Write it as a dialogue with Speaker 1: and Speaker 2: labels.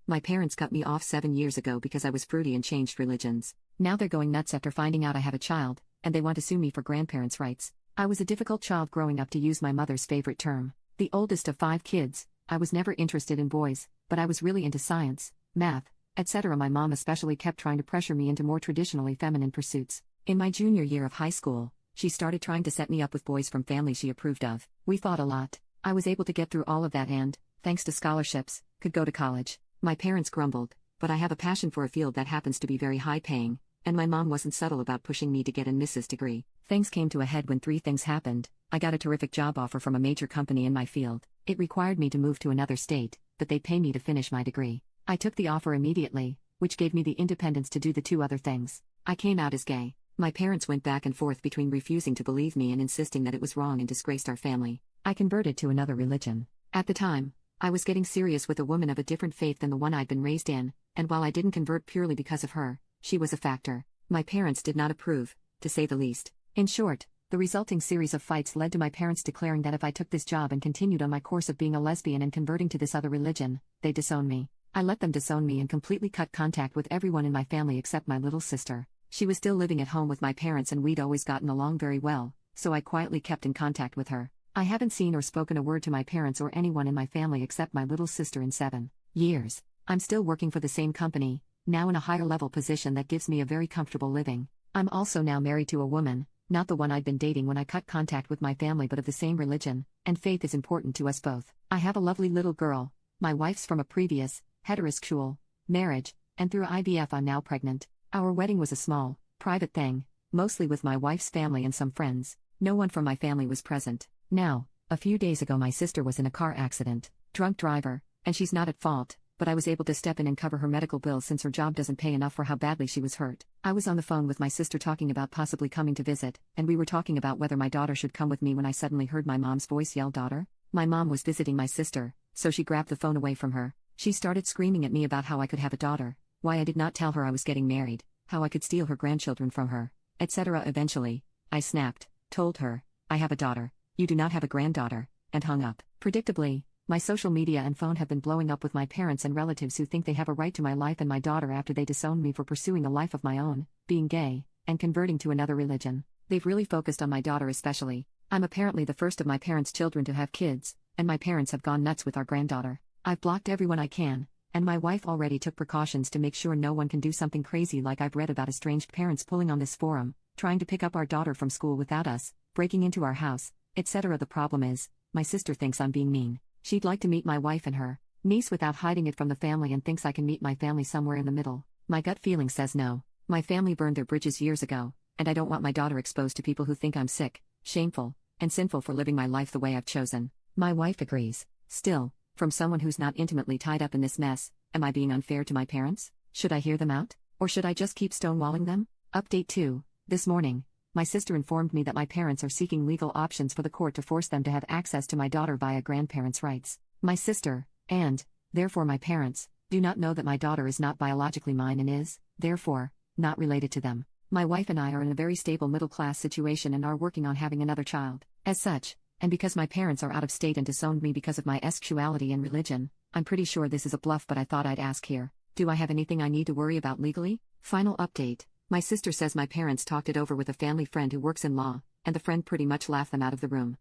Speaker 1: My parents cut me off 7 years ago because I was fruity and changed religions. Now they're going nuts after finding out I have a child, and they want to sue me for grandparents' rights. I was a difficult child growing up, to use my mother's favorite term. The oldest of 5 kids, I was never interested in boys, but I was really into science, math, etc. My mom especially kept trying to pressure me into more traditionally feminine pursuits. In my junior year of high school, she started trying to set me up with boys from families she approved of. We fought a lot. I was able to get through all of that and, thanks to scholarships, could go to college. My parents grumbled, but I have a passion for a field that happens to be very high paying, and my mom wasn't subtle about pushing me to get an Mrs. degree. Things came to a head when 3 things happened. I got a terrific job offer from a major company in my field. It required me to move to another state, but they'd pay me to finish my degree. I took the offer immediately, which gave me the independence to do the 2 other things. I came out as gay. My parents went back and forth between refusing to believe me and insisting that it was wrong and disgraced our family. I converted to another religion. At the time, I was getting serious with a woman of a different faith than the one I'd been raised in, and while I didn't convert purely because of her, she was a factor. My parents did not approve, to say the least. In short, the resulting series of fights led to my parents declaring that if I took this job and continued on my course of being a lesbian and converting to this other religion, they'd disown me. I let them disown me and completely cut contact with everyone in my family except my little sister. She was still living at home with my parents and we'd always gotten along very well, so I quietly kept in contact with her. I haven't seen or spoken a word to my parents or anyone in my family except my little sister in 7 years. I'm still working for the same company, now in a higher level position that gives me a very comfortable living. I'm also now married to a woman, not the one I'd been dating when I cut contact with my family but of the same religion, and faith is important to us both. I have a lovely little girl. My wife's from a previous, heterosexual, marriage, and through IVF I'm now pregnant. Our wedding was a small, private thing, mostly with my wife's family and some friends. No one from my family was present. Now, a few days ago my sister was in a car accident, drunk driver, and she's not at fault, but I was able to step in and cover her medical bills since her job doesn't pay enough for how badly she was hurt. I was on the phone with my sister talking about possibly coming to visit, and we were talking about whether my daughter should come with me when I suddenly heard my mom's voice yell, "Daughter?" My mom was visiting my sister, so she grabbed the phone away from her. She started screaming at me about how I could have a daughter, why I did not tell her I was getting married, how I could steal her grandchildren from her, etc. Eventually, I snapped, told her, "I have a daughter. You do not have a granddaughter," and hung up. Predictably, my social media and phone have been blowing up with my parents and relatives who think they have a right to my life and my daughter after they disowned me for pursuing a life of my own, being gay, and converting to another religion. They've really focused on my daughter especially. I'm apparently the first of my parents' children to have kids, and my parents have gone nuts with our granddaughter. I've blocked everyone I can, and my wife already took precautions to make sure no one can do something crazy like I've read about estranged parents pulling on this forum, trying to pick up our daughter from school without us, breaking into our house, etc. The problem is, my sister thinks I'm being mean. She'd like to meet my wife and her niece without hiding it from the family and thinks I can meet my family somewhere in the middle. My gut feeling says no. My family burned their bridges years ago, and I don't want my daughter exposed to people who think I'm sick, shameful, and sinful for living my life the way I've chosen. My wife agrees. Still, from someone who's not intimately tied up in this mess, am I being unfair to my parents? Should I hear them out? Or should I just keep stonewalling them? Update 2. This morning, my sister informed me that my parents are seeking legal options for the court to force them to have access to my daughter via grandparents' rights. My sister, and, therefore my parents, do not know that my daughter is not biologically mine and is, therefore, not related to them. My wife and I are in a very stable middle-class situation and are working on having another child. As such, and because my parents are out of state and disowned me because of my sexuality and religion, I'm pretty sure this is a bluff, but I thought I'd ask here. Do I have anything I need to worry about legally? Final update. My sister says my parents talked it over with a family friend who works in law, and the friend pretty much laughed them out of the room.